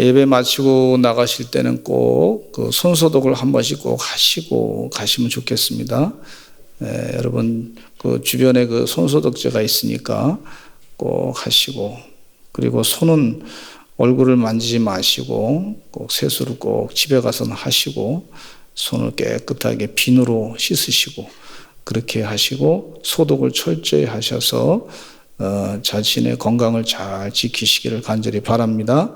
예배 마치고 나가실 때는 꼭 그 손소독을 한 번씩 꼭 하시고 가시면 좋겠습니다. 여러분 그 주변에 그 손소독제가 있으니까 꼭 하시고, 그리고 손은 얼굴을 만지지 마시고 꼭 세수를 꼭 집에 가서는 하시고 손을 깨끗하게 비누로 씻으시고 그렇게 하시고 소독을 철저히 하셔서 자신의 건강을 잘 지키시기를 간절히 바랍니다.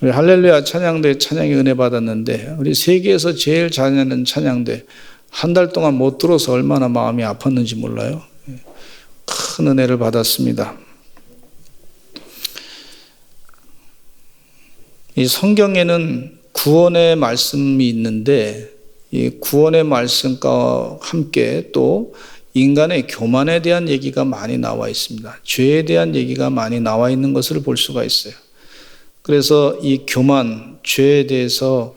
우리 할렐루야 찬양대 찬양의 은혜 받았는데, 우리 세계에서 제일 잘하는 찬양대 한 달 동안 못 들어서 얼마나 마음이 아팠는지 몰라요. 큰 은혜를 받았습니다. 이 성경에는 구원의 말씀이 있는데, 이 구원의 말씀과 함께 또 인간의 교만에 대한 얘기가 많이 나와 있습니다. 죄에 대한 얘기가 많이 나와 있는 것을 볼 수가 있어요. 그래서 이 교만, 죄에 대해서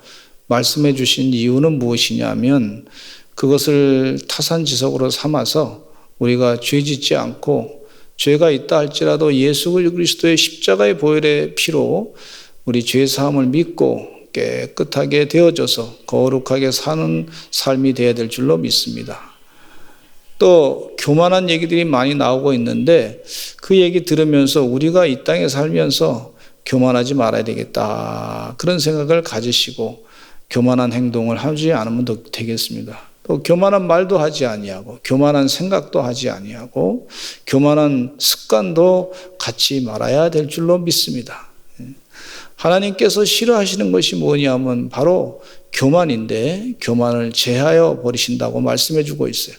말씀해 주신 이유는 무엇이냐면, 그것을 타산지석으로 삼아서 우리가 죄 짓지 않고 죄가 있다 할지라도 예수 그리스도의 십자가의 보혈의 피로 우리 죄 사함을 믿고 깨끗하게 되어져서 거룩하게 사는 삶이 되어야 될 줄로 믿습니다. 또 교만한 얘기들이 많이 나오고 있는데, 그 얘기 들으면서 우리가 이 땅에 살면서 교만하지 말아야 되겠다, 그런 생각을 가지시고 교만한 행동을 하지 않으면 되겠습니다. 또 교만한 말도 하지 아니하고 교만한 생각도 하지 아니하고 교만한 습관도 갖지 말아야 될 줄로 믿습니다. 하나님께서 싫어하시는 것이 뭐냐면 바로 교만인데, 교만을 제하여 버리신다고 말씀해 주고 있어요.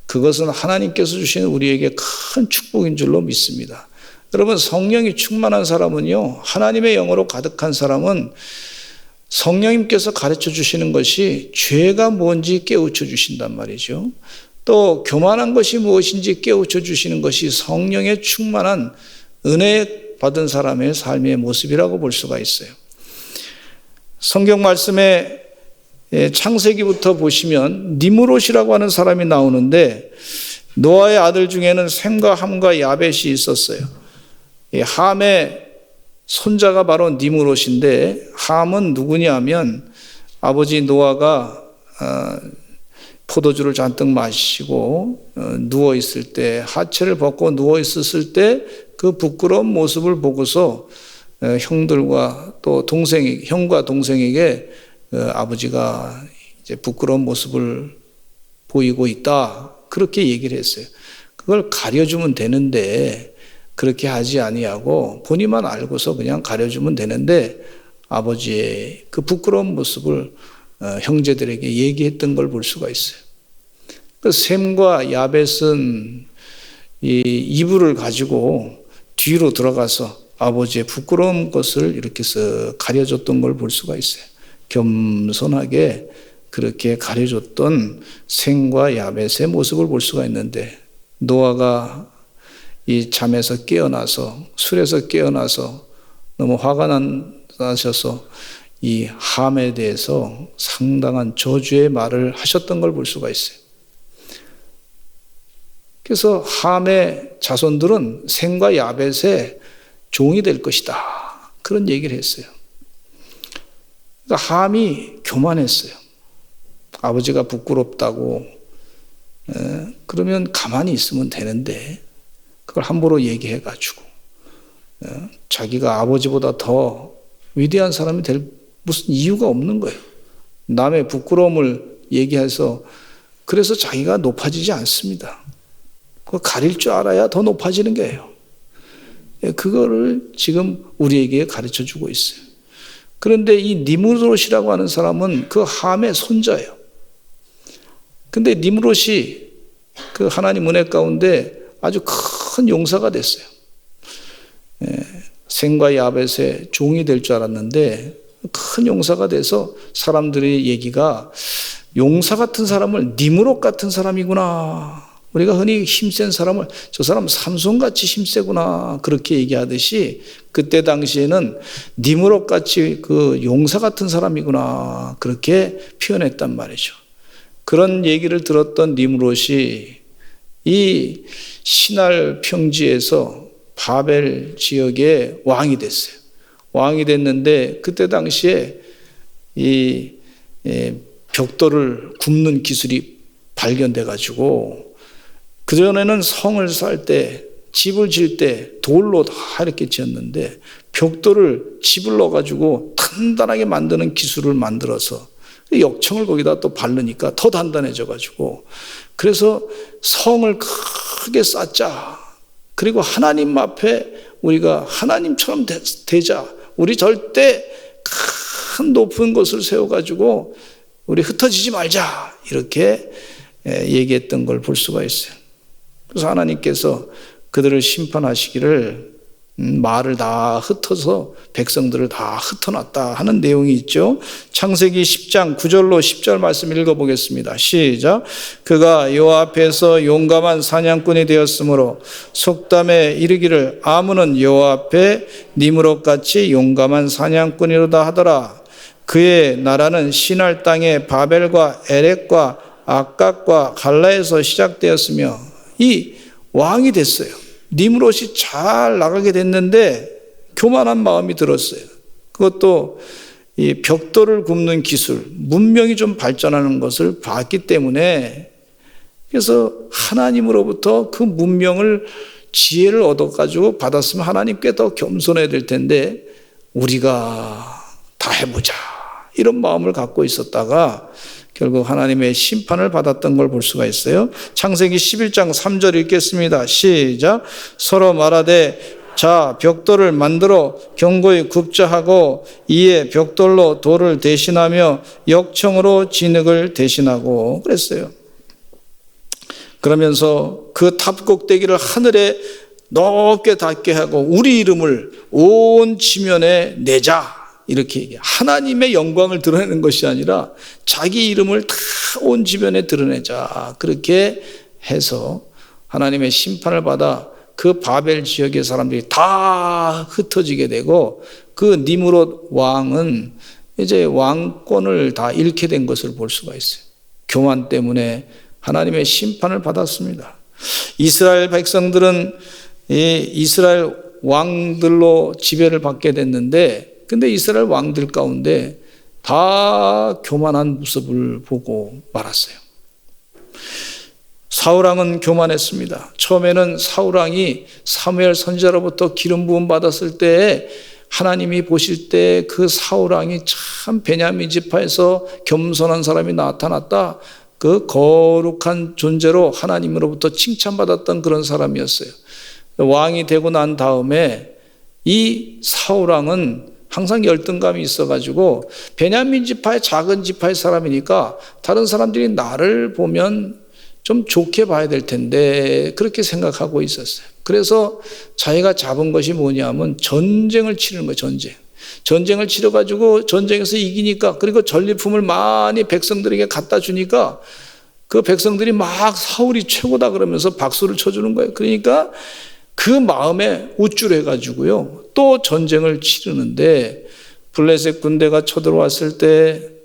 그것은 하나님께서 주신 우리에게 큰 축복인 줄로 믿습니다. 여러분, 성령이 충만한 사람은요, 하나님의 영으로 가득한 사람은 성령님께서 가르쳐 주시는 것이 죄가 뭔지 깨우쳐 주신단 말이죠. 또 교만한 것이 무엇인지 깨우쳐 주시는 것이 성령의 충만한 은혜 받은 사람의 삶의 모습이라고 볼 수가 있어요. 성경 말씀에 창세기부터 보시면 니므롯이라고 하는 사람이 나오는데, 노아의 아들 중에는 셈과 함과 야벳이 있었어요. 함의 손자가 바로 니므롯인데, 함은 누구냐면 아버지 노아가 포도주를 잔뜩 마시고 누워 있을 때, 하체를 벗고 누워 있었을 때 그 부끄러운 모습을 보고서 형들과 또 형과 동생에게 아버지가 이제 부끄러운 모습을 보이고 있다, 그렇게 얘기를 했어요. 그걸 가려주면 되는데 그렇게 하지 아니하고 본인만 알고서 그냥 가려주면 되는데, 아버지의 그 부끄러운 모습을 형제들에게 얘기했던 걸 볼 수가 있어요. 그 셈과 야벳은 이 이불을 가지고 뒤로 들어가서 아버지의 부끄러운 것을 이렇게 해서 가려줬던 걸 볼 수가 있어요. 겸손하게 그렇게 가려줬던 셈과 야벳의 모습을 볼 수가 있는데, 노아가 이 잠에서 깨어나서, 술에서 깨어나서 너무 화가 나셔서 이 함에 대해서 상당한 저주의 말을 하셨던 걸 볼 수가 있어요. 그래서 함의 자손들은 셈과 야벳의 종이 될 것이다, 그런 얘기를 했어요. 그러니까 함이 교만했어요. 아버지가 부끄럽다고 그러면 가만히 있으면 되는데, 그걸 함부로 얘기해가지고 자기가 아버지보다 더 위대한 사람이 될 무슨 이유가 없는 거예요. 남의 부끄러움을 얘기해서, 그래서 자기가 높아지지 않습니다. 그거 가릴 줄 알아야 더 높아지는 거예요. 그거를 지금 우리에게 가르쳐 주고 있어요. 그런데 이 니므롯이라고 하는 사람은 그 함의 손자예요. 근데 니므롯이 그 하나님 은혜 가운데 아주 큰 용사가 됐어요. 셈과 야벳의 종이 될 줄 알았는데 큰 용사가 돼서 사람들의 얘기가, 용사 같은 사람을 니므롯 같은 사람이구나, 우리가 흔히 힘센 사람을 저 사람 삼손같이 힘세구나, 그렇게 얘기하듯이 그때 당시에는 니므롯같이 그 용사 같은 사람이구나, 그렇게 표현했단 말이죠. 그런 얘기를 들었던 니므롯이 이 시날 평지에서 바벨 지역의 왕이 됐어요. 왕이 됐는데 그때 당시에 이 벽돌을 굽는 기술이 발견돼 가지고 그전에는 성을 쌓을 때 집을 지을 때 돌로 다 이렇게 지었는데 벽돌을 집을 넣어 가지고 단단하게 만드는 기술을 만들어서 역청을 거기다 또 바르니까 더 단단해져 가지고 그래서 성을 크게 쌓자. 그리고 하나님 앞에 우리가 하나님처럼 되자. 우리 절대 큰 높은 곳을 세워가지고 우리 흩어지지 말자. 이렇게 얘기했던 걸 볼 수가 있어요. 그래서 하나님께서 그들을 심판하시기를 말을 다 흩어서 백성들을 다 흩어놨다 하는 내용이 있죠. 창세기 10장 9절로 10절 말씀 읽어보겠습니다. 시작. 그가 여호와 앞에서 용감한 사냥꾼이 되었으므로 속담에 이르기를 아문은 여호와 앞에 니므롯같이 용감한 사냥꾼이로다 하더라. 그의 나라는 시날 땅의 바벨과 에렉과 악각과 갈라에서 시작되었으며 이 왕이 됐어요. 니므롯이 잘 나가게 됐는데 교만한 마음이 들었어요. 그것도 이 벽돌을 굽는 기술, 문명이 좀 발전하는 것을 봤기 때문에 그래서 하나님으로부터 그 문명을 지혜를 얻어가지고 받았으면 하나님께 더 겸손해야 될 텐데 우리가 다 해보자 이런 마음을 갖고 있었다가 결국 하나님의 심판을 받았던 걸 볼 수가 있어요. 창세기 11장 3절 읽겠습니다. 시작. 서로 말하되 자 벽돌을 만들어 견고히 굽자 하고 이에 벽돌로 돌을 대신하며 역청으로 진흙을 대신하고 그랬어요. 그러면서 그 탑 꼭대기를 하늘에 높게 닿게 하고 우리 이름을 온 지면에 내자. 이렇게 얘기해요. 하나님의 영광을 드러내는 것이 아니라 자기 이름을 다 온 지면에 드러내자. 그렇게 해서 하나님의 심판을 받아 그 바벨 지역의 사람들이 다 흩어지게 되고 그 니므롯 왕은 이제 왕권을 다 잃게 된 것을 볼 수가 있어요. 교만 때문에 하나님의 심판을 받았습니다. 이스라엘 백성들은 이스라엘 왕들로 지배를 받게 됐는데 근데 이스라엘 왕들 가운데 다 교만한 모습을 보고 말았어요. 사울왕은 교만했습니다. 처음에는 사울왕이 사무엘 선지자로부터 기름 부음 받았을 때 하나님이 보실 때 그 사울왕이 참 베냐민 지파에서 겸손한 사람이 나타났다. 그 거룩한 존재로 하나님으로부터 칭찬받았던 그런 사람이었어요. 왕이 되고 난 다음에 이 사울왕은 항상 열등감이 있어가지고 베냐민 지파의 작은 지파의 사람이니까 다른 사람들이 나를 보면 좀 좋게 봐야 될 텐데 그렇게 생각하고 있었어요. 그래서 자기가 잡은 것이 뭐냐면 전쟁을 치르는 거예요. 전쟁을 치러가지고 전쟁에서 이기니까 그리고 전리품을 많이 백성들에게 갖다 주니까 그 백성들이 막 사울이 최고다 그러면서 박수를 쳐주는 거예요. 그러니까 그 마음에 우쭐해가지고요. 또 전쟁을 치르는데 블레셋 군대가 쳐들어왔을 때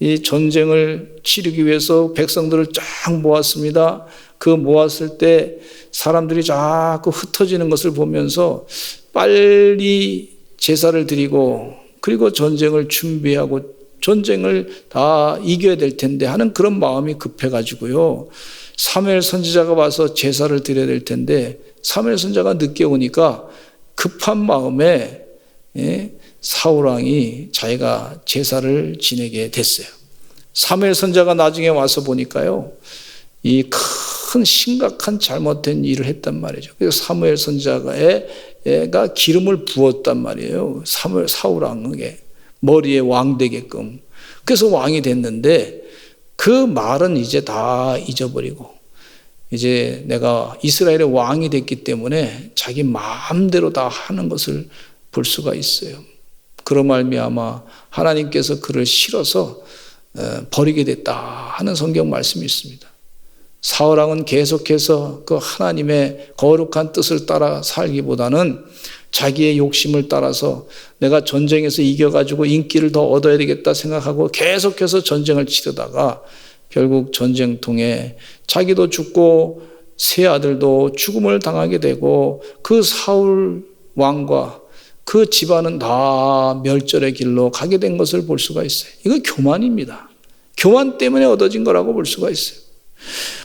이 전쟁을 치르기 위해서 백성들을 쫙 모았습니다. 그 모았을 때 사람들이 자꾸 흩어지는 것을 보면서 빨리 제사를 드리고 그리고 전쟁을 준비하고 전쟁을 다 이겨야 될 텐데 하는 그런 마음이 급해가지고요. 사무엘 선지자가 와서 제사를 드려야 될 텐데 사무엘 선지자가 늦게 오니까 급한 마음에 사울왕이 자기가 제사를 지내게 됐어요. 사무엘 선지자가 나중에 와서 보니까요. 이 큰 심각한 잘못된 일을 했단 말이죠. 그래서 사무엘 선지자가 기름을 부었단 말이에요. 사울왕에게 머리에 왕 되게끔. 그래서 왕이 됐는데 그 말은 이제 다 잊어버리고 이제 내가 이스라엘의 왕이 됐기 때문에 자기 마음대로 다 하는 것을 볼 수가 있어요. 그로 말미암아 하나님께서 그를 싫어서 버리게 됐다 하는 성경 말씀이 있습니다. 사울왕은 계속해서 그 하나님의 거룩한 뜻을 따라 살기보다는 자기의 욕심을 따라서 내가 전쟁에서 이겨가지고 인기를 더 얻어야 되겠다 생각하고 계속해서 전쟁을 치르다가 결국 전쟁통에 자기도 죽고 세 아들도 죽음을 당하게 되고 그 사울 왕과 그 집안은 다 멸절의 길로 가게 된 것을 볼 수가 있어요. 이거 교만입니다. 교만 때문에 얻어진 거라고 볼 수가 있어요.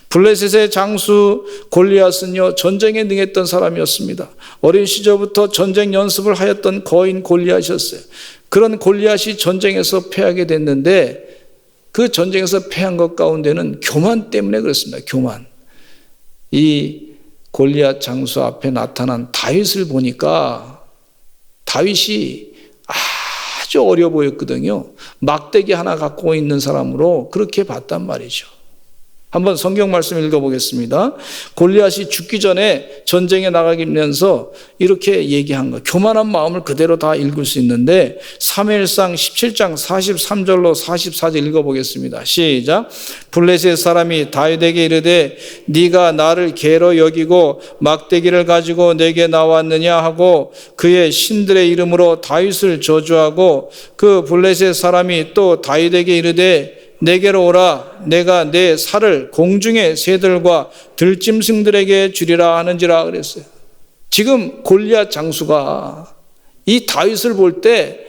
블레셋의 장수 골리앗은요, 전쟁에 능했던 사람이었습니다. 어린 시절부터 전쟁 연습을 하였던 거인 골리앗이었어요. 그런 골리앗이 전쟁에서 패하게 됐는데 그 전쟁에서 패한 것 가운데는 교만 때문에 그렇습니다. 교만. 이 골리앗 장수 앞에 나타난 다윗을 보니까 다윗이 아주 어려 보였거든요. 막대기 하나 갖고 있는 사람으로 그렇게 봤단 말이죠. 한번 성경 말씀 읽어보겠습니다. 골리앗이 죽기 전에 전쟁에 나가면서 이렇게 얘기한 거, 교만한 마음을 그대로 다 읽을 수 있는데 사무엘상 17장 43절로 44절 읽어보겠습니다. 시작. 블레셋 사람이 다윗에게 이르되 네가 나를 개로 여기고 막대기를 가지고 내게 나왔느냐 하고 그의 신들의 이름으로 다윗을 저주하고 그 블레셋 사람이 또 다윗에게 이르되 내게로 오라 내가 내 살을 공중의 새들과 들짐승들에게 주리라 하는지라 그랬어요. 지금 골리앗 장수가 이 다윗을 볼 때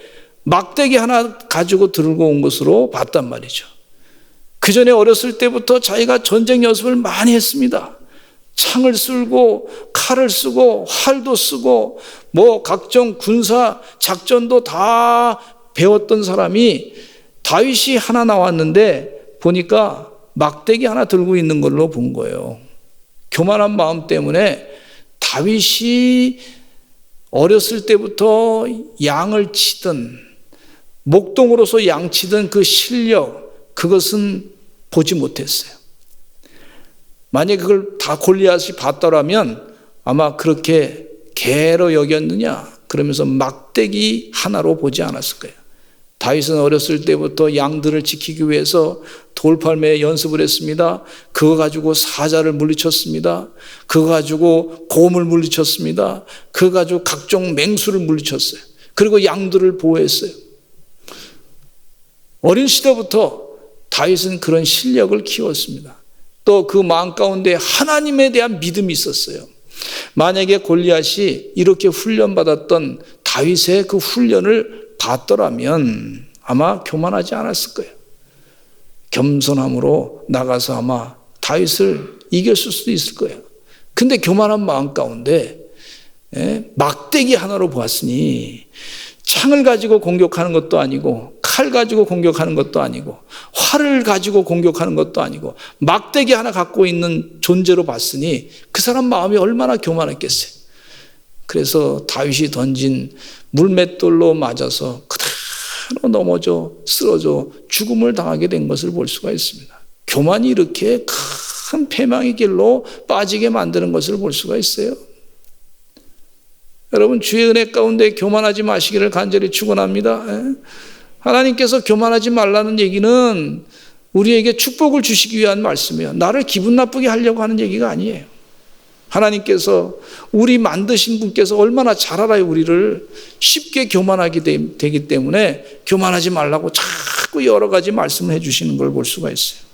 막대기 하나 가지고 들고 온 것으로 봤단 말이죠. 그 전에 어렸을 때부터 자기가 전쟁 연습을 많이 했습니다. 창을 쓸고 칼을 쓰고 활도 쓰고 뭐 각종 군사 작전도 다 배웠던 사람이 다윗이 하나 나왔는데 보니까 막대기 하나 들고 있는 걸로 본 거예요. 교만한 마음 때문에 다윗이 어렸을 때부터 양을 치던 목동으로서 양치던 그 실력, 그것은 보지 못했어요. 만약에 그걸 다 골리앗이 봤더라면 아마 그렇게 개로 여겼느냐 그러면서 막대기 하나로 보지 않았을 거예요. 다윗은 어렸을 때부터 양들을 지키기 위해서 돌팔매 연습을 했습니다. 그거 가지고 사자를 물리쳤습니다. 그거 가지고 곰을 물리쳤습니다. 그거 가지고 각종 맹수를 물리쳤어요. 그리고 양들을 보호했어요. 어린 시대부터 다윗은 그런 실력을 키웠습니다. 또 그 마음 가운데 하나님에 대한 믿음이 있었어요. 만약에 골리앗이 이렇게 훈련받았던 다윗의 그 훈련을 봤더라면 아마 교만하지 않았을 거예요. 겸손함으로 나가서 아마 다윗을 이겼을 수도 있을 거예요. 근데 교만한 마음 가운데 막대기 하나로 보았으니 창을 가지고 공격하는 것도 아니고 칼 가지고 공격하는 것도 아니고 활을 가지고 공격하는 것도 아니고 막대기 하나 갖고 있는 존재로 봤으니 그 사람 마음이 얼마나 교만했겠어요. 그래서 다윗이 던진 물맷돌로 맞아서 그대로 넘어져 쓰러져 죽음을 당하게 된 것을 볼 수가 있습니다. 교만이 이렇게 큰 패망의 길로 빠지게 만드는 것을 볼 수가 있어요. 여러분, 주의 은혜 가운데 교만하지 마시기를 간절히 축원합니다. 하나님께서 교만하지 말라는 얘기는 우리에게 축복을 주시기 위한 말씀이에요. 나를 기분 나쁘게 하려고 하는 얘기가 아니에요. 하나님께서 우리 만드신 분께서 얼마나 잘 알아요. 우리를 쉽게 교만하게 되기 때문에 교만하지 말라고 자꾸 여러 가지 말씀을 해주시는 걸 볼 수가 있어요.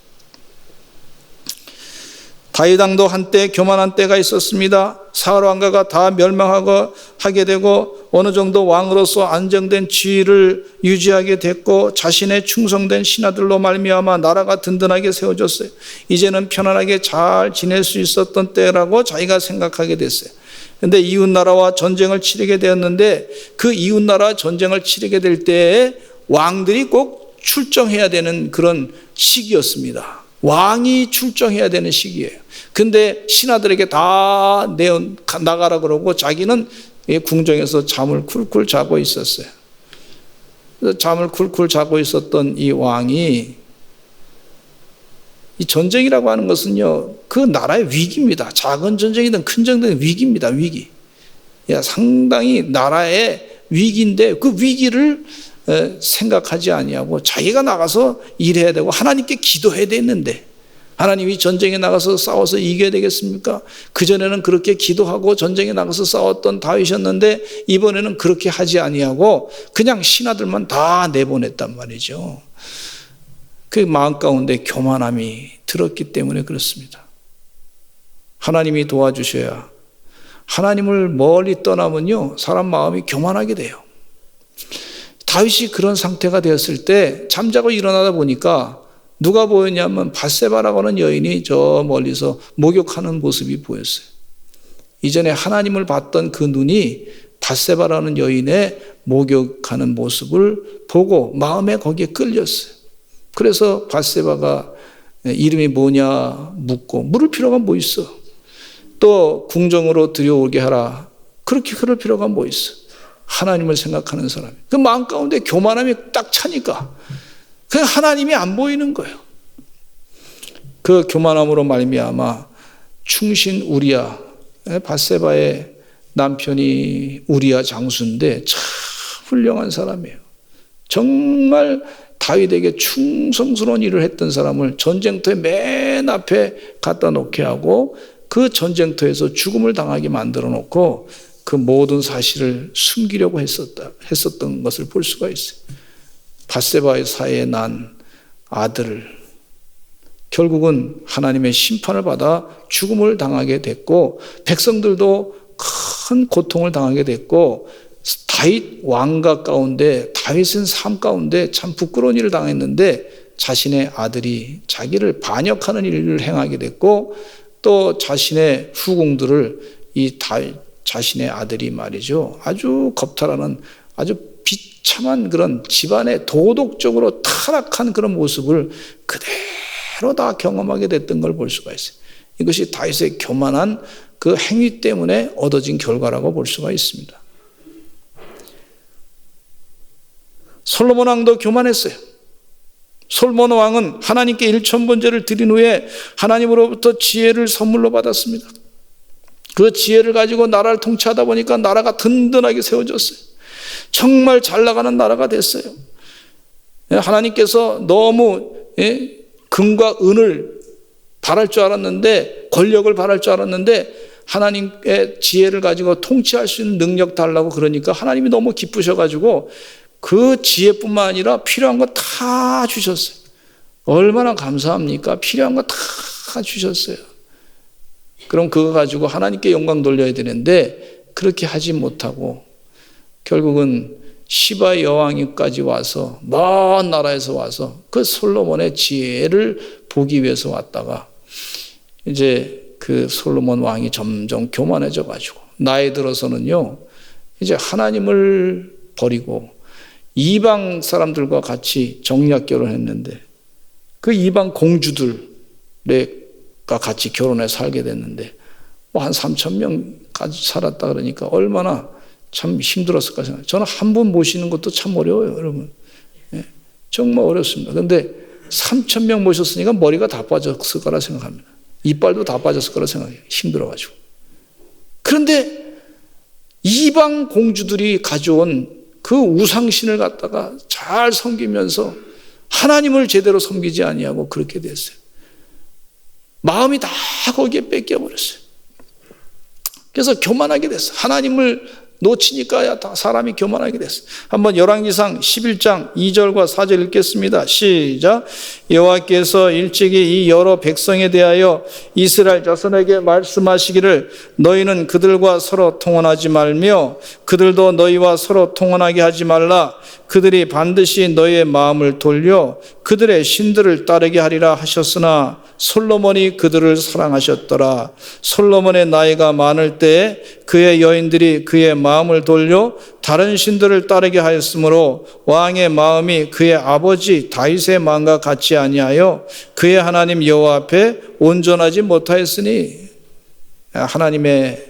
다윗 왕도 한때 교만한 때가 있었습니다. 사울 왕가가 다 멸망하고 하게 되고 어느 정도 왕으로서 안정된 지위를 유지하게 됐고 자신의 충성된 신하들로 말미암아 나라가 든든하게 세워졌어요. 이제는 편안하게 잘 지낼 수 있었던 때라고 자기가 생각하게 됐어요. 그런데 이웃나라와 전쟁을 치르게 되었는데 그 이웃나라 전쟁을 치르게 될 때에 왕들이 꼭 출정해야 되는 그런 시기였습니다. 왕이 출정해야 되는 시기예요. 근데 신하들에게 다 나가라 그러고 자기는 궁정에서 잠을 쿨쿨 자고 있었어요. 잠을 쿨쿨 자고 있었던 이 왕이, 이 전쟁이라고 하는 것은요, 그 나라의 위기입니다. 작은 전쟁이든 큰 전쟁이든 위기입니다. 위기. 상당히 나라의 위기인데 그 위기를 생각하지 아니하고 자기가 나가서 일해야 되고 하나님께 기도해야 되는데 하나님이 전쟁에 나가서 싸워서 이겨야 되겠습니까? 그전에는 그렇게 기도하고 전쟁에 나가서 싸웠던 다윗이었는데 이번에는 그렇게 하지 아니하고 그냥 신하들만 다 내보냈단 말이죠. 그 마음 가운데 교만함이 들었기 때문에 그렇습니다. 하나님이 도와주셔야. 하나님을 멀리 떠나면요, 사람 마음이 교만하게 돼요. 다윗이 그런 상태가 되었을 때 잠자고 일어나다 보니까 누가 보였냐면 밧세바라고 하는 여인이 저 멀리서 목욕하는 모습이 보였어요. 이전에 하나님을 봤던 그 눈이 밧세바라는 여인의 목욕하는 모습을 보고 마음에 거기에 끌렸어요. 그래서 밧세바가 이름이 뭐냐 묻고 물을 필요가 뭐 있어. 또 궁정으로 들여오게 하라. 그렇게 그럴 필요가 뭐 있어. 하나님을 생각하는 사람이. 그 마음 가운데 교만함이 딱 차니까 그냥 하나님이 안 보이는 거예요. 그 교만함으로 말미암아 충신 우리야, 밧세바의 남편이 우리야 장수인데 참 훌륭한 사람이에요. 정말 다윗에게 충성스러운 일을 했던 사람을 전쟁터에 맨 앞에 갖다 놓게 하고 그 전쟁터에서 죽음을 당하게 만들어 놓고 그 모든 사실을 숨기려고 했었던 것을 볼 수가 있어요. 밧세바의 사이에 난 아들을 결국은 하나님의 심판을 받아 죽음을 당하게 됐고 백성들도 큰 고통을 당하게 됐고 다윗 왕가 가운데 다윗은 삶 가운데 참 부끄러운 일을 당했는데 자신의 아들이 자기를 반역하는 일을 행하게 됐고 또 자신의 후궁들을 자신의 아들이 말이죠. 아주 겁탈하는 아주 비참한 그런 집안의 도덕적으로 타락한 그런 모습을 그대로 다 경험하게 됐던 걸 볼 수가 있어요. 이것이 다윗의 교만한 그 행위 때문에 얻어진 결과라고 볼 수가 있습니다. 솔로몬 왕도 교만했어요. 솔로몬 왕은 하나님께 일천번제를 드린 후에 하나님으로부터 지혜를 선물로 받았습니다. 그 지혜를 가지고 나라를 통치하다 보니까 나라가 든든하게 세워졌어요. 정말 잘 나가는 나라가 됐어요. 하나님께서 너무 금과 은을 바랄 줄 알았는데, 권력을 바랄 줄 알았는데 하나님의 지혜를 가지고 통치할 수 있는 능력 달라고 그러니까 하나님이 너무 기쁘셔가지고 그 지혜뿐만 아니라 필요한 거 다 주셨어요. 얼마나 감사합니까? 필요한 거 다 주셨어요. 그럼 그거 가지고 하나님께 영광 돌려야 되는데 그렇게 하지 못하고 결국은 시바 여왕이까지 와서 먼 나라에서 와서 그 솔로몬의 지혜를 보기 위해서 왔다가 이제 그 솔로몬 왕이 점점 교만해져 가지고 나이 들어서는요 이제 하나님을 버리고 이방 사람들과 같이 정략 결혼했는데 그 이방 공주들과 같이 결혼해 살게 됐는데 뭐 한 3,000명까지 살았다 그러니까 얼마나 참 힘들었을까 생각해요. 저는 한 분 모시는 것도 참 어려워요, 여러분. 정말 어렵습니다. 그런데 3,000명 모셨으니까 머리가 다 빠졌을 거라 생각합니다. 이빨도 다 빠졌을 거라 생각해요. 힘들어가지고. 그런데 이방 공주들이 가져온 그 우상신을 갖다가 잘 섬기면서 하나님을 제대로 섬기지 아니하고 그렇게 됐어요. 마음이 다 거기에 뺏겨버렸어요. 그래서 교만하게 됐어요. 하나님을 놓치니까 다 사람이 교만하게 됐어요. 한번 열왕기상 11장 2절과 4절 읽겠습니다. 시작. 여호와께서 일찍이 이 여러 백성에 대하여 이스라엘 자손에게 말씀하시기를 너희는 그들과 서로 통혼하지 말며 그들도 너희와 서로 통혼하게 하지 말라. 그들이 반드시 너희의 마음을 돌려 그들의 신들을 따르게 하리라 하셨으나 솔로몬이 그들을 사랑하셨더라. 솔로몬의 나이가 많을 때에 그의 여인들이 그의 마음을 돌려 다른 신들을 따르게 하였으므로 왕의 마음이 그의 아버지 다윗의 마음과 같지 아니하여 그의 하나님 여호와 앞에 온전하지 못하였으니 하나님의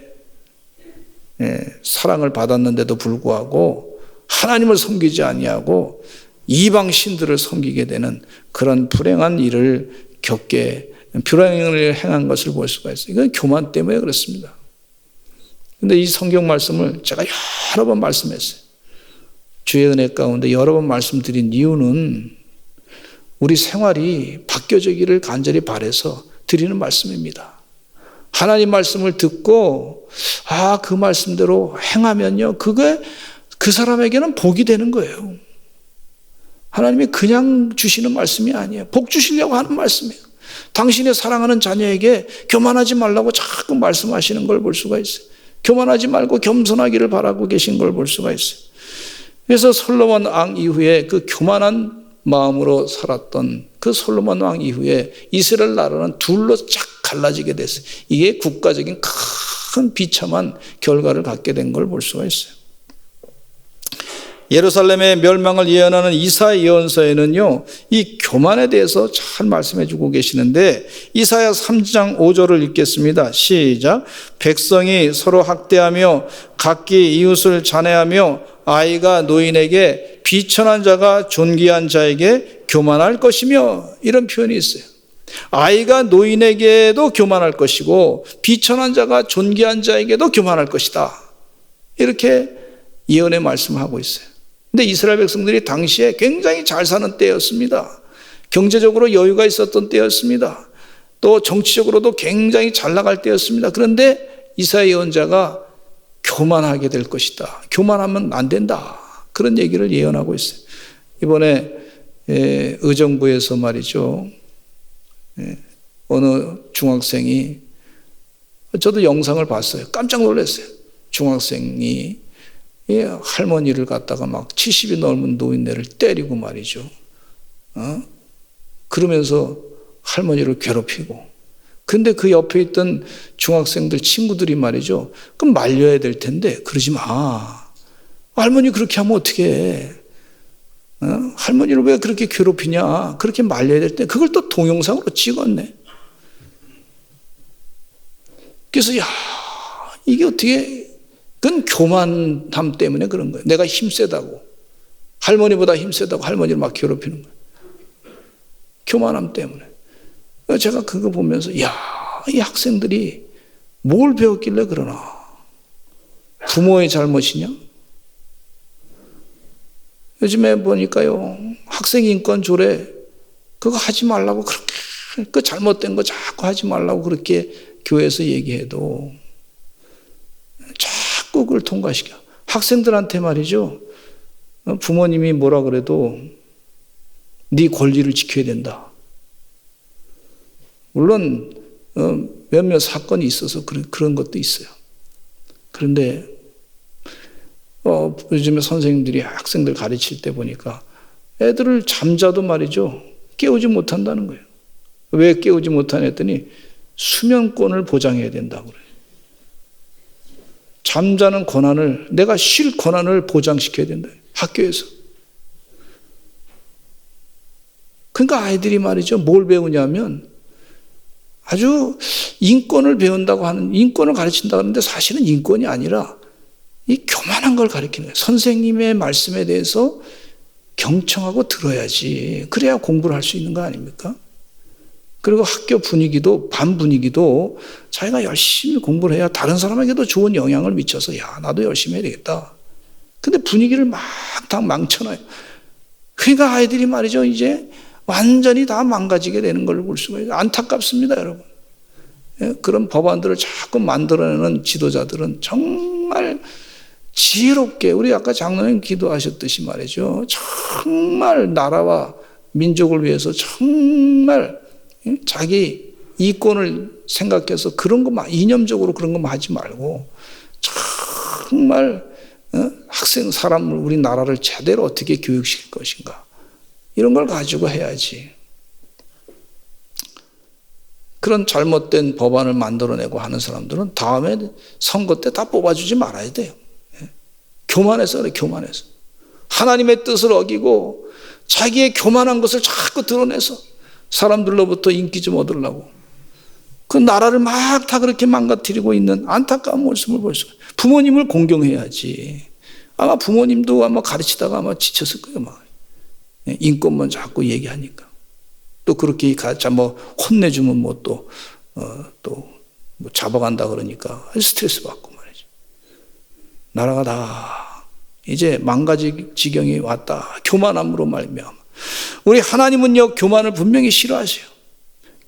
사랑을 받았는데도 불구하고 하나님을 섬기지 아니하고 이방 신들을 섬기게 되는 그런 불행한 일을 불행을 행한 것을 볼 수가 있어요. 이건 교만 때문에 그렇습니다. 그런데 이 성경 말씀을 제가 여러 번 말씀했어요. 주의 은혜 가운데 여러 번 말씀드린 이유는 우리 생활이 바뀌어지기를 간절히 바라서 드리는 말씀입니다. 하나님 말씀을 듣고 그 말씀대로 행하면요 그게 그 사람에게는 복이 되는 거예요. 하나님이 그냥 주시는 말씀이 아니에요. 복 주시려고 하는 말씀이에요. 당신의 사랑하는 자녀에게 교만하지 말라고 자꾸 말씀하시는 걸 볼 수가 있어요. 교만하지 말고 겸손하기를 바라고 계신 걸 볼 수가 있어요. 그래서 솔로몬 왕 이후에 그 교만한 마음으로 살았던 그 솔로몬 왕 이후에 이스라엘 나라는 둘로 쫙 갈라지게 됐어요. 이게 국가적인 큰 비참한 결과를 갖게 된 걸 볼 수가 있어요. 예루살렘의 멸망을 예언하는 이사야 예언서에는요, 이 교만에 대해서 잘 말씀해 주고 계시는데, 이사야 3장 5절을 읽겠습니다. 시작. 백성이 서로 학대하며 각기 이웃을 잔해하며 아이가 노인에게 비천한 자가 존귀한 자에게 교만할 것이며, 이런 표현이 있어요. 아이가 노인에게도 교만할 것이고 비천한 자가 존귀한 자에게도 교만할 것이다. 이렇게 예언의 말씀하고 있어요. 근데 이스라엘 백성들이 당시에 굉장히 잘 사는 때였습니다. 경제적으로 여유가 있었던 때였습니다. 또 정치적으로도 굉장히 잘 나갈 때였습니다. 그런데 이사야 예언자가 교만하게 될 것이다. 교만하면 안 된다. 그런 얘기를 예언하고 있어요. 이번에 의정부에서 말이죠, 어느 중학생이, 저도 영상을 봤어요. 깜짝 놀랐어요. 중학생이 할머니를 갖다가 막 70이 넘은 노인네를 때리고 말이죠. 그러면서 할머니를 괴롭히고. 근데 그 옆에 있던 중학생들 친구들이 말이죠, 그럼 말려야 될 텐데 그러지 마. 할머니 그렇게 하면 어떻게 해? 할머니를 왜 그렇게 괴롭히냐? 그렇게 말려야 될 때 그걸 또 동영상으로 찍었네. 그래서 야, 이게 어떻게, 그건 교만함 때문에 그런 거예요. 내가 힘세다고, 할머니보다 힘세다고 할머니를 막 괴롭히는 거예요. 교만함 때문에. 제가 그거 보면서 야, 이 학생들이 뭘 배웠길래 그러나? 부모의 잘못이냐? 요즘에 보니까요, 학생인권 조례 그거 하지 말라고, 그렇게 그 잘못된 거 자꾸 하지 말라고 그렇게 교회에서 얘기해도 자꾸 그걸 통과시켜. 학생들한테 말이죠, 부모님이 뭐라 그래도 네 권리를 지켜야 된다. 물론 몇몇 사건이 있어서 그런 것도 있어요. 그런데 요즘에 선생님들이 학생들 가르칠 때 보니까 애들을 잠자도 말이죠, 깨우지 못한다는 거예요. 왜 깨우지 못하냐 했더니 수면권을 보장해야 된다고 그래요. 잠자는 권한을, 내가 쉴 권한을 보장시켜야 된다, 학교에서. 그러니까 아이들이 말이죠, 뭘 배우냐면 아주 인권을 배운다고 하는, 인권을 가르친다고 하는데 사실은 인권이 아니라 이 교만한 걸 가르치는 거예요. 선생님의 말씀에 대해서 경청하고 들어야지. 그래야 공부를 할 수 있는 거 아닙니까? 그리고 학교 분위기도, 반 분위기도 자기가 열심히 공부를 해야 다른 사람에게도 좋은 영향을 미쳐서 야, 나도 열심히 해야 되겠다. 근데 분위기를 막 다 망쳐놔요. 그러니까 아이들이 말이죠, 이제 완전히 다 망가지게 되는 걸 볼 수가 있어요. 안타깝습니다, 여러분. 그런 법안들을 자꾸 만들어내는 지도자들은 정말 지혜롭게, 우리 아까 장로님 기도하셨듯이 말이죠, 정말 나라와 민족을 위해서 정말 자기 이권을 생각해서 그런 것만, 이념적으로 그런 것만 하지 말고 정말 학생 사람을, 우리 나라를 제대로 어떻게 교육시킬 것인가, 이런 걸 가지고 해야지. 그런 잘못된 법안을 만들어내고 하는 사람들은 다음에 선거 때 다 뽑아주지 말아야 돼요. 교만해서 그래, 교만해서. 하나님의 뜻을 어기고 자기의 교만한 것을 자꾸 드러내서 사람들로부터 인기 좀 얻으려고 그 나라를 막 다 그렇게 망가뜨리고 있는 안타까운 모습을 볼 수가 있어요. 부모님을 공경해야지. 아마 부모님도 아마 가르치다가 아마 지쳤을 거예요. 막 인권만 자꾸 얘기하니까. 또 그렇게 뭐 혼내주면 뭐 또 뭐 잡아간다 그러니까 스트레스 받고 말이죠. 나라가 다 이제 망가질 지경이 왔다. 교만함으로 말미암아. 우리 하나님은요, 교만을 분명히 싫어하세요.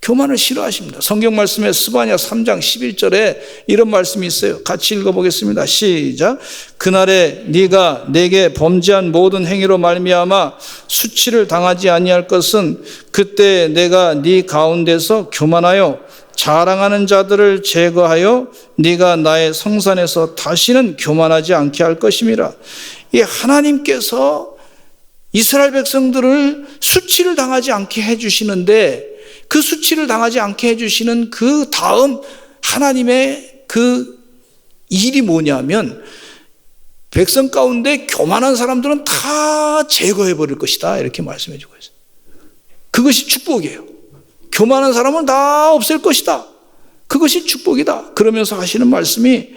교만을 싫어하십니다. 성경 말씀에 스바냐 3장 11절에 이런 말씀이 있어요. 같이 읽어보겠습니다. 시작. 그날에 네가 내게 범죄한 모든 행위로 말미암아 수치를 당하지 아니할 것은 그때 내가 네 가운데서 교만하여 자랑하는 자들을 제거하여 네가 나의 성산에서 다시는 교만하지 않게 할 것임이라. 이 하나님께서 이스라엘 백성들을 수치를 당하지 않게 해주시는데 그 수치를 당하지 않게 해주시는 그 다음 하나님의 그 일이 뭐냐면 백성 가운데 교만한 사람들은 다 제거해 버릴 것이다 이렇게 말씀해 주고 있어요. 그것이 축복이에요. 교만한 사람은 다 없앨 것이다. 그것이 축복이다. 그러면서 하시는 말씀이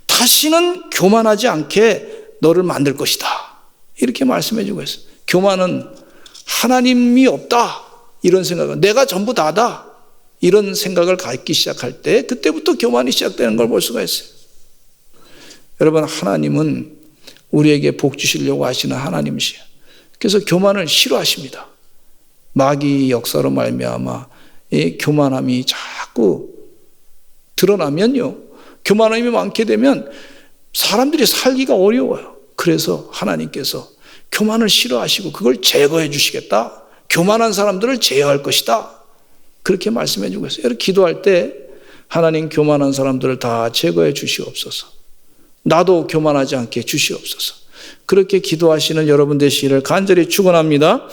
다시는 교만하지 않게 너를 만들 것이다. 이렇게 말씀해 주고 있어요. 교만은 하나님이 없다. 이런 생각은 내가 전부 다다. 이런 생각을 갖기 시작할 때 그때부터 교만이 시작되는 걸 볼 수가 있어요. 여러분, 하나님은 우리에게 복 주시려고 하시는 하나님이시에요. 그래서 교만을 싫어하십니다. 마귀 역사로 말미암아 이 교만함이 자꾸 드러나면요, 교만함이 많게 되면 사람들이 살기가 어려워요. 그래서 하나님께서 교만을 싫어하시고 그걸 제거해 주시겠다. 교만한 사람들을 제어할 것이다. 그렇게 말씀해 주고 있어요. 여러분, 기도할 때 하나님 교만한 사람들을 다 제거해 주시옵소서. 나도 교만하지 않게 주시옵소서. 그렇게 기도하시는 여러분 되시기를 간절히 축원합니다.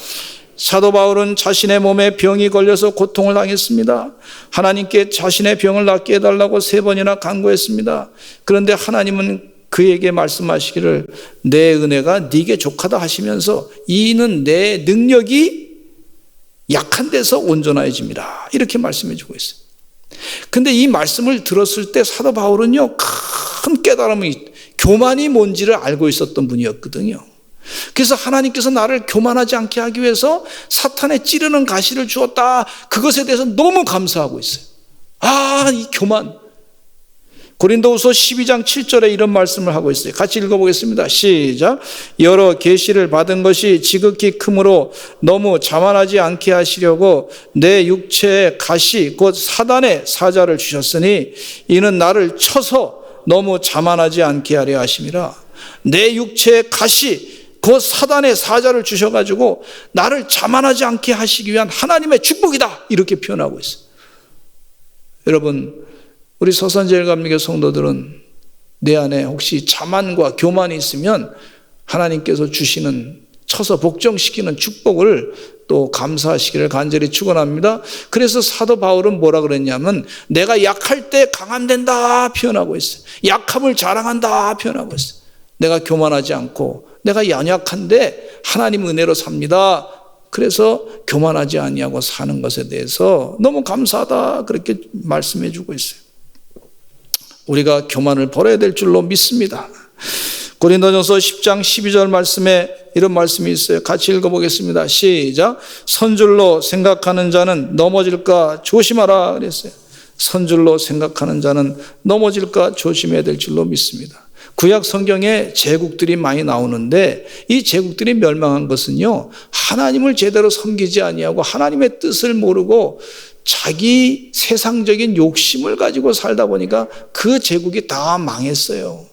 사도 바울은 자신의 몸에 병이 걸려서 고통을 당했습니다. 하나님께 자신의 병을 낫게 해달라고 3번이나 간구했습니다. 그런데 하나님은 그에게 말씀하시기를 내 은혜가 네게 족하다 하시면서 이는 내 능력이 약한 데서 온전해집니다. 이렇게 말씀해 주고 있어요. 근데 이 말씀을 들었을 때 사도 바울은요, 큰 깨달음이, 교만이 뭔지를 알고 있었던 분이었거든요. 그래서 하나님께서 나를 교만하지 않게 하기 위해서 사탄의 찌르는 가시를 주었다. 그것에 대해서 너무 감사하고 있어요. 아, 이 교만. 고린도후서 12장 7절에 이런 말씀을 하고 있어요. 같이 읽어보겠습니다. 시작. 여러 계시를 받은 것이 지극히 크므로 너무 자만하지 않게 하시려고 내 육체의 가시 곧 사단의 사자를 주셨으니 이는 나를 쳐서 너무 자만하지 않게 하려 하심이라. 내 육체의 가시 곧 사단의 사자를 주셔가지고 나를 자만하지 않게 하시기 위한 하나님의 축복이다. 이렇게 표현하고 있어요. 여러분, 우리 서산제일감리교 성도들은 내 안에 혹시 자만과 교만이 있으면 하나님께서 주시는 쳐서 복종시키는 축복을 또 감사하시기를 간절히 축원합니다. 그래서 사도 바울은 뭐라 그랬냐면 내가 약할 때 강함 된다 표현하고 있어요. 약함을 자랑한다 표현하고 있어요. 내가 교만하지 않고 내가 연약한데 하나님 은혜로 삽니다. 그래서 교만하지 아니하고 사는 것에 대해서 너무 감사하다 그렇게 말씀해 주고 있어요. 우리가 교만을 버려야 될 줄로 믿습니다. 고린도전서 10장 12절 말씀에 이런 말씀이 있어요. 같이 읽어보겠습니다. 시작. 선줄로 생각하는 자는 넘어질까 조심하라 그랬어요. 선줄로 생각하는 자는 넘어질까 조심해야 될 줄로 믿습니다. 구약 성경에 제국들이 많이 나오는데 이 제국들이 멸망한 것은요, 하나님을 제대로 섬기지 아니하고 하나님의 뜻을 모르고 자기 세상적인 욕심을 가지고 살다 보니까 그 제국이 다 망했어요.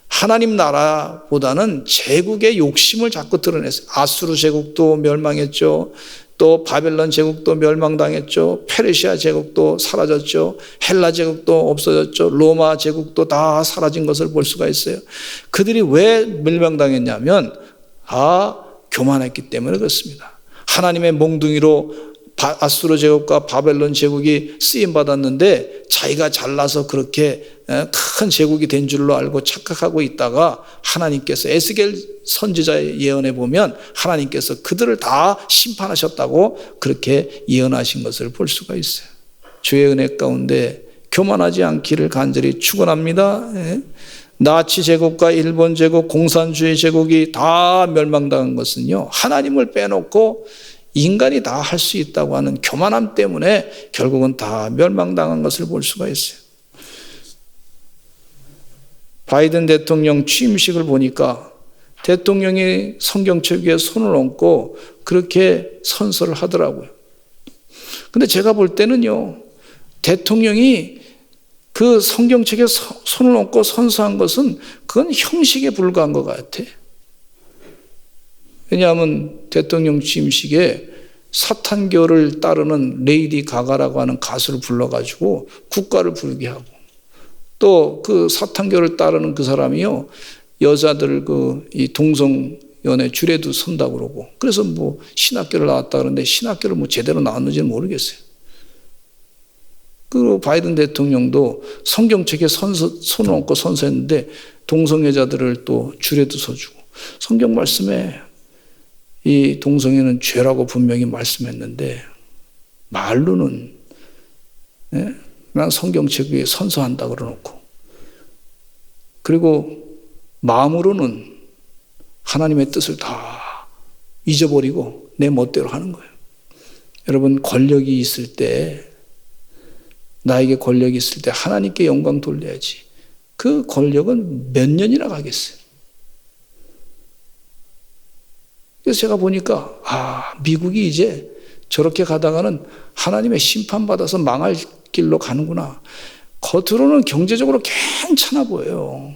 하나님 나라보다는 제국의 욕심을 자꾸 드러냈어요. 아수르 제국도 멸망했죠. 또 바벨론 제국도 멸망당했죠. 페르시아 제국도 사라졌죠. 헬라 제국도 없어졌죠. 로마 제국도 다 사라진 것을 볼 수가 있어요. 그들이 왜 멸망당했냐면 교만했기 때문에 그렇습니다. 하나님의 몽둥이로 아수르 제국과 바벨론 제국이 쓰임받았는데 자기가 잘나서 그렇게 큰 제국이 된 줄로 알고 착각하고 있다가 하나님께서 에스겔 선지자의 예언에 보면 하나님께서 그들을 다 심판하셨다고 그렇게 예언하신 것을 볼 수가 있어요. 주의 은혜 가운데 교만하지 않기를 간절히 축원합니다. 나치 제국과 일본 제국, 공산주의 제국이 다 멸망당한 것은요, 하나님을 빼놓고 인간이 다 할 수 있다고 하는 교만함 때문에 결국은 다 멸망당한 것을 볼 수가 있어요. 바이든 대통령 취임식을 보니까 대통령이 성경책 위에 손을 얹고 그렇게 선서를 하더라고요. 근데 제가 볼 때는요, 대통령이 그 성경책에 손을 얹고 선서한 것은 그건 형식에 불과한 것 같아. 왜냐하면 대통령 취임식에 사탄교를 따르는 레이디 가가라고 하는 가수를 불러가지고 국가를 부르게 하고, 또 그 사탄교를 따르는 그 사람이요, 여자들 이 동성연애 줄에도 선다고 그러고, 그래서 뭐 신학교를 나왔다 그러는데 신학교를 뭐 제대로 나왔는지는 모르겠어요. 그리고 바이든 대통령도 성경책에 손을 얹고 선서했는데 동성애자들을 또 줄에도 서주고, 성경 말씀에 이 동성애는 죄라고 분명히 말씀했는데 말로는 난 성경책 위에 선서한다 그러놓고, 그리고 마음으로는 하나님의 뜻을 다 잊어버리고 내 멋대로 하는 거예요. 여러분, 권력이 있을 때, 나에게 권력이 있을 때 하나님께 영광 돌려야지. 그 권력은 몇 년이나 가겠어요. 그래서 제가 보니까 미국이 이제 저렇게 가다가는 하나님의 심판받아서 망할 길로 가는구나. 겉으로는 경제적으로 괜찮아 보여요.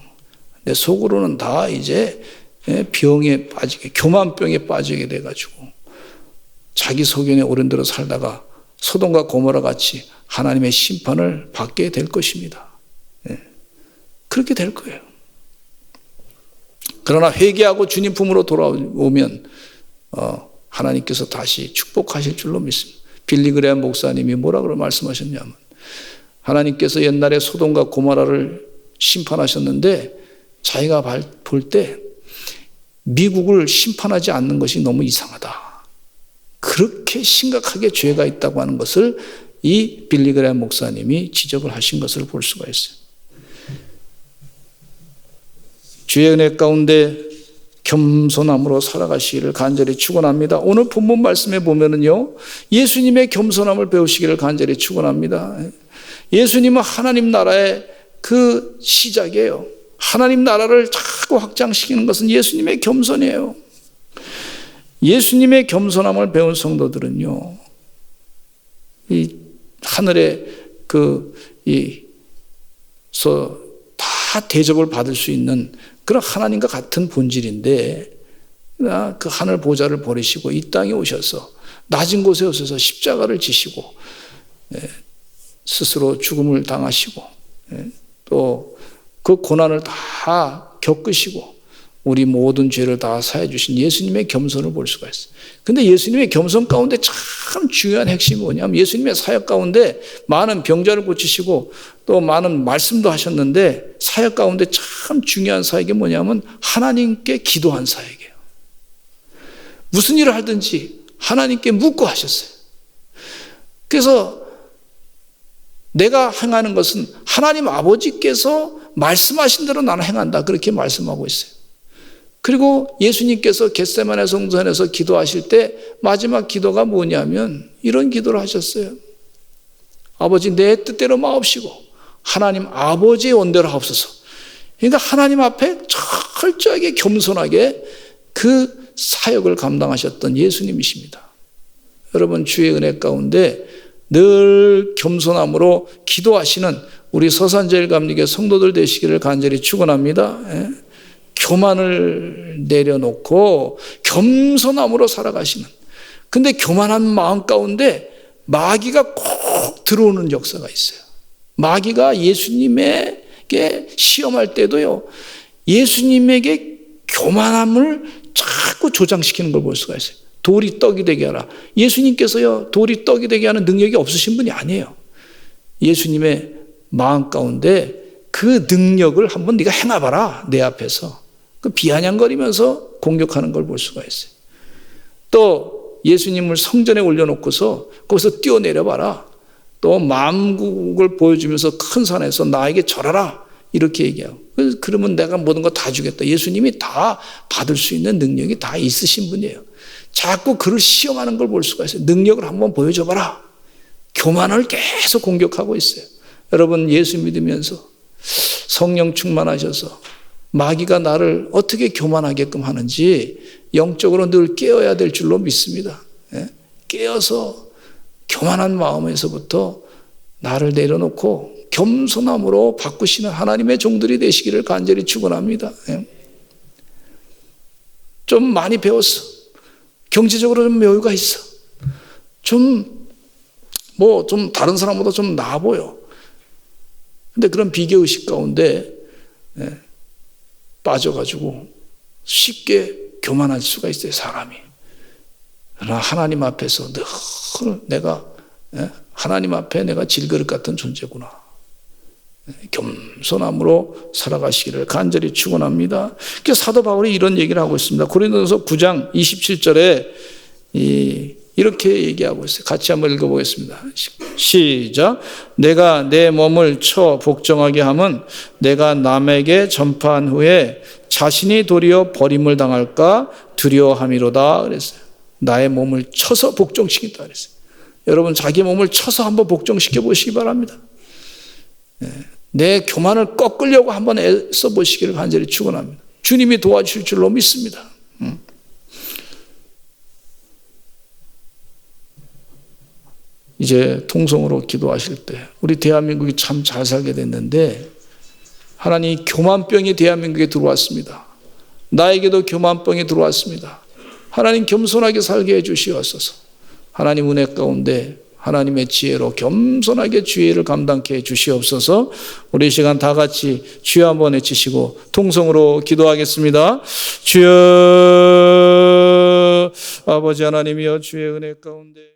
내 속으로는 다 이제 병에 빠지게, 교만병에 빠지게 돼가지고 자기 소견에 오른대로 살다가 소돔과 고모라 같이 하나님의 심판을 받게 될 것입니다. 그렇게 될 거예요. 그러나 회개하고 주님 품으로 돌아오면 하나님께서 다시 축복하실 줄로 믿습니다. 빌리 그레함 목사님이 뭐라고 말씀하셨냐면, 하나님께서 옛날에 소돔과 고모라를 심판하셨는데 자기가 볼 때 미국을 심판하지 않는 것이 너무 이상하다. 그렇게 심각하게 죄가 있다고 하는 것을 이 빌리 그레함 목사님이 지적을 하신 것을 볼 수가 있어요. 주의 은혜 가운데 겸손함으로 살아가시기를 간절히 축원합니다. 오늘 본문 말씀에 보면은요, 예수님의 겸손함을 배우시기를 간절히 축원합니다. 예수님은 하나님 나라의 그 시작이에요. 하나님 나라를 자꾸 확장시키는 것은 예수님의 겸손이에요. 예수님의 겸손함을 배운 성도들은요, 이 하늘의 다 대접을 받을 수 있는 그런 하나님과 같은 본질인데, 그 하늘 보좌를 버리시고 이 땅에 오셔서 낮은 곳에 오셔서 십자가를 지시고 스스로 죽음을 당하시고 또 그 고난을 다 겪으시고 우리 모든 죄를 다 사해 주신 예수님의 겸손을 볼 수가 있어요. 근데 예수님의 겸손 가운데 참 중요한 핵심이 뭐냐면, 예수님의 사역 가운데 많은 병자를 고치시고 또 많은 말씀도 하셨는데 사역 가운데 참 중요한 사역이 뭐냐면 하나님께 기도한 사역이에요. 무슨 일을 하든지 하나님께 묻고 하셨어요. 그래서 내가 행하는 것은 하나님 아버지께서 말씀하신 대로 나는 행한다, 그렇게 말씀하고 있어요. 그리고 예수님께서 겟세마네 성전에서 기도하실 때 마지막 기도가 뭐냐면 이런 기도를 하셨어요. 아버지, 내 뜻대로 마옵시고 하나님 아버지의 원대로 하옵소서. 그러니까 하나님 앞에 철저하게 겸손하게 그 사역을 감당하셨던 예수님이십니다. 여러분, 주의 은혜 가운데 늘 겸손함으로 기도하시는 우리 서산제일감리교 성도들 되시기를 간절히 축원합니다. 교만을 내려놓고 겸손함으로 살아가시는, 근데 교만한 마음 가운데 마귀가 꼭 들어오는 역사가 있어요. 마귀가 예수님에게 시험할 때도요, 예수님에게 교만함을 자꾸 조장시키는 걸 볼 수가 있어요. 돌이 떡이 되게 하라. 예수님께서요, 돌이 떡이 되게 하는 능력이 없으신 분이 아니에요. 예수님의 마음 가운데 그 능력을 한번 네가 행해봐라, 내 앞에서. 그 비아냥거리면서 공격하는 걸 볼 수가 있어요. 또 예수님을 성전에 올려놓고서 거기서 뛰어내려봐라. 또 만국을 보여주면서 큰 산에서 나에게 절하라, 이렇게 얘기하고, 그러면 내가 모든 거 다 주겠다. 예수님이 다 받을 수 있는 능력이 다 있으신 분이에요. 자꾸 그를 시험하는 걸 볼 수가 있어요. 능력을 한번 보여줘봐라. 교만을 계속 공격하고 있어요. 여러분, 예수 믿으면서 성령 충만하셔서 마귀가 나를 어떻게 교만하게끔 하는지 영적으로 늘 깨어야 될 줄로 믿습니다. 깨어서 교만한 마음에서부터 나를 내려놓고 겸손함으로 바꾸시는 하나님의 종들이 되시기를 간절히 축원합니다. 좀 많이 배웠어. 경제적으로 좀 여유가 있어. 좀 다른 사람보다 좀 나아 보여. 근데 그런 비교의식 가운데 빠져가지고 쉽게 교만할 수가 있어요, 사람이. 그러나 하나님 앞에서 늘 내가 하나님 앞에 내가 질그릇 같은 존재구나. 겸손함으로 살아가시기를 간절히 축원합니다. 사도 바울이 이런 얘기를 하고 있습니다. 고린도전서 9장 27절에 이렇게 얘기하고 있어요. 같이 한번 읽어보겠습니다. 시작. 내가 내 몸을 쳐 복종하게 함은 내가 남에게 전파한 후에 자신이 도리어 버림을 당할까 두려워함이로다 그랬어요. 나의 몸을 쳐서 복종시킨다 그랬어요. 여러분 자기 몸을 쳐서 한번 복종시켜 보시기 바랍니다. 내 교만을 꺾으려고 한번 애써 보시기를 간절히 축원합니다. 주님이 도와주실 줄로 믿습니다. 이제 통성으로 기도하실 때 우리 대한민국이 참 잘 살게 됐는데 하나님 교만병이 대한민국에 들어왔습니다. 나에게도 교만병이 들어왔습니다. 하나님 겸손하게 살게 해주시옵소서. 하나님 은혜 가운데 하나님의 지혜로 겸손하게 주의를 감당케 해주시옵소서. 우리 이 시간 다 같이 주여 한번 외치시고 통성으로 기도하겠습니다. 주여 아버지 하나님이여 주의 은혜 가운데